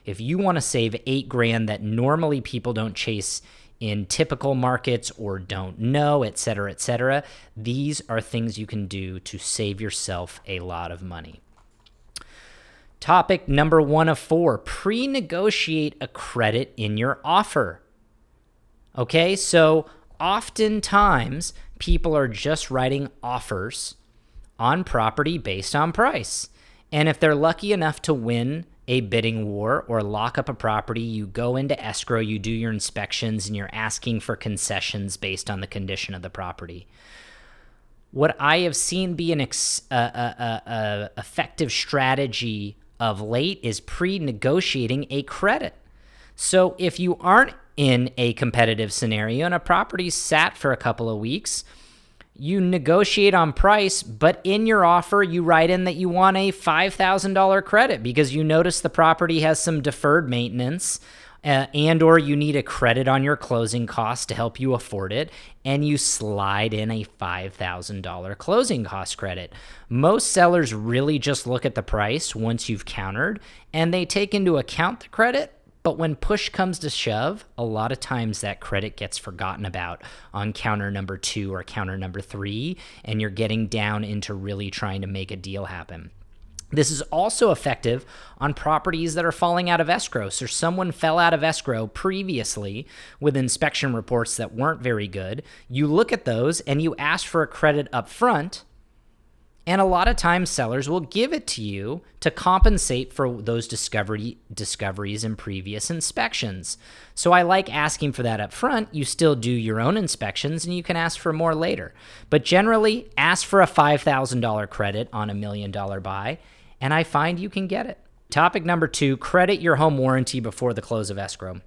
if you want to save $8,000 that normally people don't chase in typical markets or don't know, et cetera, these are things you can do to save yourself a lot of money. Topic number 1 of 4, pre-negotiate a credit in your offer. Okay, so oftentimes people are just writing offers on property based on price. And if they're lucky enough to win a bidding war or lock up a property, you go into escrow, you do your inspections, and you're asking for concessions based on the condition of the property. What I have seen be an effective strategy of late is pre-negotiating a credit. So if you aren't in a competitive scenario and a property's sat for a couple of weeks, you negotiate on price, but in your offer, you write in that you want a $5,000 credit because you notice the property has some deferred maintenance and or you need a credit on your closing costs to help you afford it, and you slide in a $5,000 closing cost credit. Most sellers really just look at the price once you've countered, and they take into account the credit. But when push comes to shove, a lot of times that credit gets forgotten about on counter number 2 or counter number 3, and you're getting down into really trying to make a deal happen. This is also effective on properties that are falling out of escrow. So someone fell out of escrow previously with inspection reports that weren't very good. You look at those and you ask for a credit up front. And a lot of times sellers will give it to you to compensate for those discoveries in previous inspections. So I like asking for that up front. You still do your own inspections and you can ask for more later. But generally, ask for a $5,000 credit on $1 million buy, and I find you can get it. Topic number 2, credit your home warranty before the close of escrow.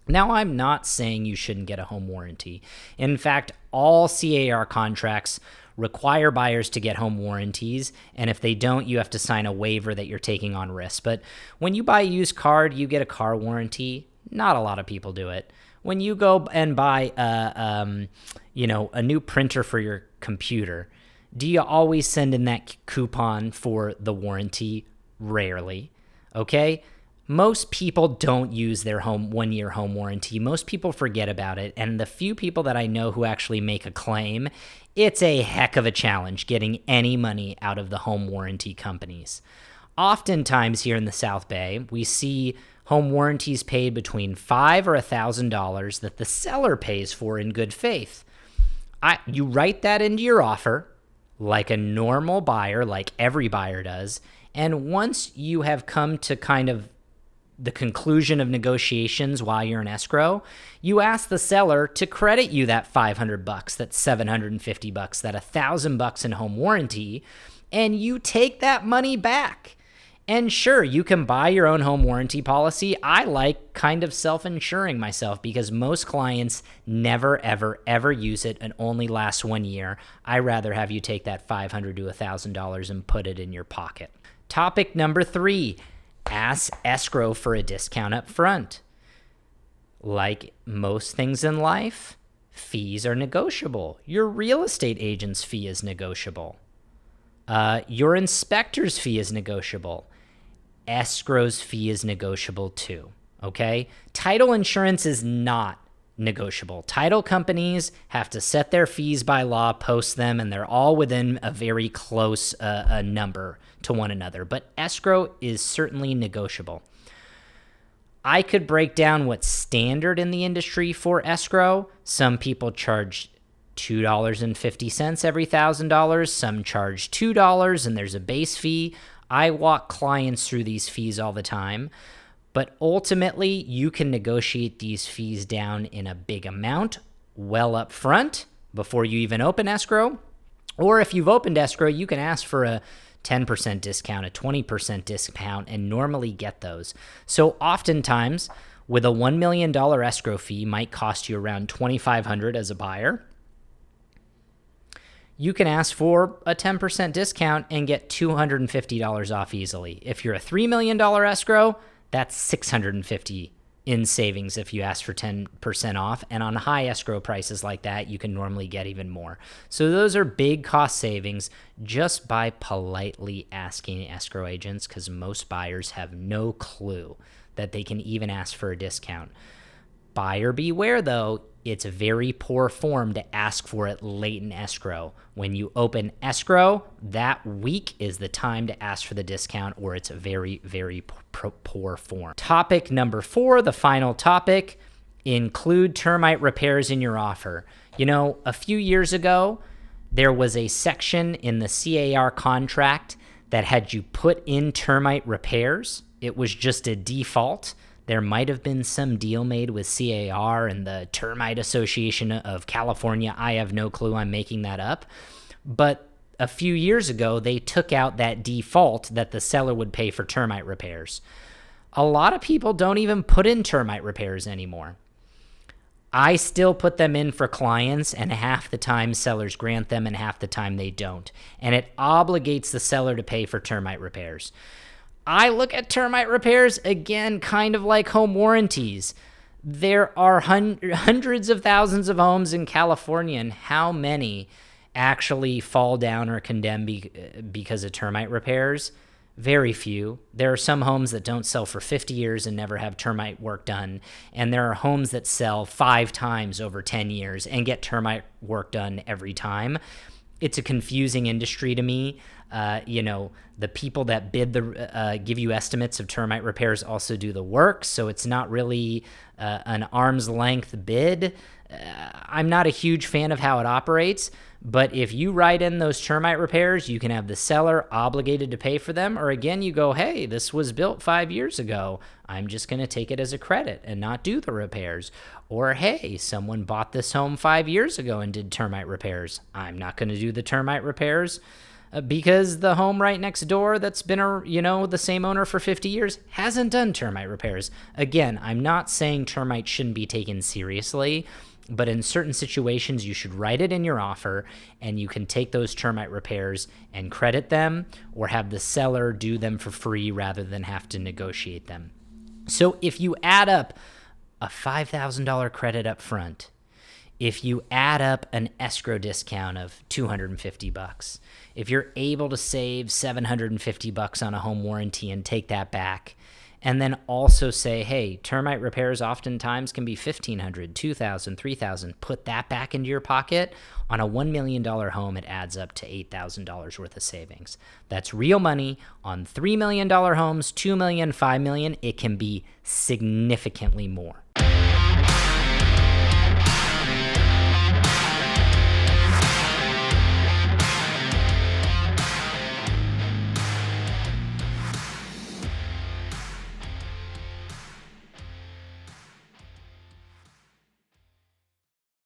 Now, I'm not saying you shouldn't get a home warranty. In fact, all CAR contracts require buyers to get home warranties, and if they don't, you have to sign a waiver that you're taking on risk. But when you buy a used car, you get a car warranty. Not a lot of people do it. When you go and buy a new printer for your computer, do you always send in that coupon for the warranty? Rarely. Okay? Most people don't use their 1-year home warranty. Most people forget about it. And the few people that I know who actually make a claim, it's a heck of a challenge getting any money out of the home warranty companies. Oftentimes here in the South Bay, we see home warranties paid between $500 or $1,000 that the seller pays for in good faith. You write that into your offer like a normal buyer, like every buyer does. And once you have come to kind of the conclusion of negotiations while you're in escrow, you ask the seller to credit you that $500, that $750, that $1,000 in home warranty, and you take that money back. And sure, you can buy your own home warranty policy. I like kind of self-insuring myself because most clients never, ever, ever use it and only lasts 1 year. I rather have you take that $500 to $1,000 and put it in your pocket. Topic number 3. Ask escrow for a discount up front. Like most things in life, fees are negotiable. Your real estate agent's fee is negotiable. Your inspector's fee is negotiable. Escrow's fee is negotiable too, okay? Title insurance is not negotiable. Title companies have to set their fees by law, post them, and they're all within a very close number to one another. But escrow is certainly negotiable. I could break down what's standard in the industry for escrow. Some people charge $2.50 every $1,000. Some charge $2, and there's a base fee. I walk clients through these fees all the time. But ultimately, you can negotiate these fees down in a big amount well up front before you even open escrow. Or if you've opened escrow, you can ask for a 10% discount, a 20% discount, and normally get those. So oftentimes, with a $1 million escrow fee might cost you around $2,500 as a buyer, you can ask for a 10% discount and get $250 off easily. If you're a $3 million escrow, that's $650 in savings if you ask for 10% off. And on high escrow prices like that, you can normally get even more. So those are big cost savings just by politely asking escrow agents, because most buyers have no clue that they can even ask for a discount. Buyer beware, though. It's a very poor form to ask for it late in escrow. When you open escrow, that week is the time to ask for the discount, or it's a very, very poor form. Topic number 4, the final topic, include termite repairs in your offer. You know, a few years ago, there was a section in the CAR contract that had you put in termite repairs. It was just a default. There might have been some deal made with CAR and the Termite Association of California. I have no clue. I'm making that up. But a few years ago, they took out that default that the seller would pay for termite repairs. A lot of people don't even put in termite repairs anymore. I still put them in for clients, and half the time sellers grant them and half the time they don't. And it obligates the seller to pay for termite repairs. I look at termite repairs, again, kind of like home warranties. There are hundreds of thousands of homes in California, and how many actually fall down or condemn because of termite repairs? Very few. There are some homes that don't sell for 50 years and never have termite work done, and there are homes that sell 5 times over 10 years and get termite work done every time. It's a confusing industry to me. The people that give you estimates of termite repairs also do the work, so it's not really an arm's length bid. I'm not a huge fan of how it operates, but if you write in those termite repairs, you can have the seller obligated to pay for them, or again, you go, hey, this was built 5 years ago. I'm just going to take it as a credit and not do the repairs. Or, hey, someone bought this home 5 years ago and did termite repairs. I'm not going to do the termite repairs because the home right next door that's been the same owner for 50 years hasn't done termite repairs. Again, I'm not saying termites shouldn't be taken seriously, but in certain situations, you should write it in your offer, and you can take those termite repairs and credit them or have the seller do them for free rather than have to negotiate them. So if you add up a $5,000 credit up front, if you add up an escrow discount of $250, if you're able to save $750 on a home warranty and take that back, and then also say, hey, termite repairs oftentimes can be $1,500, $2,000, $3,000. Put that back into your pocket. On a $1 million home, it adds up to $8,000 worth of savings. That's real money. On $3 million homes, $2 million, $5 million, it can be significantly more.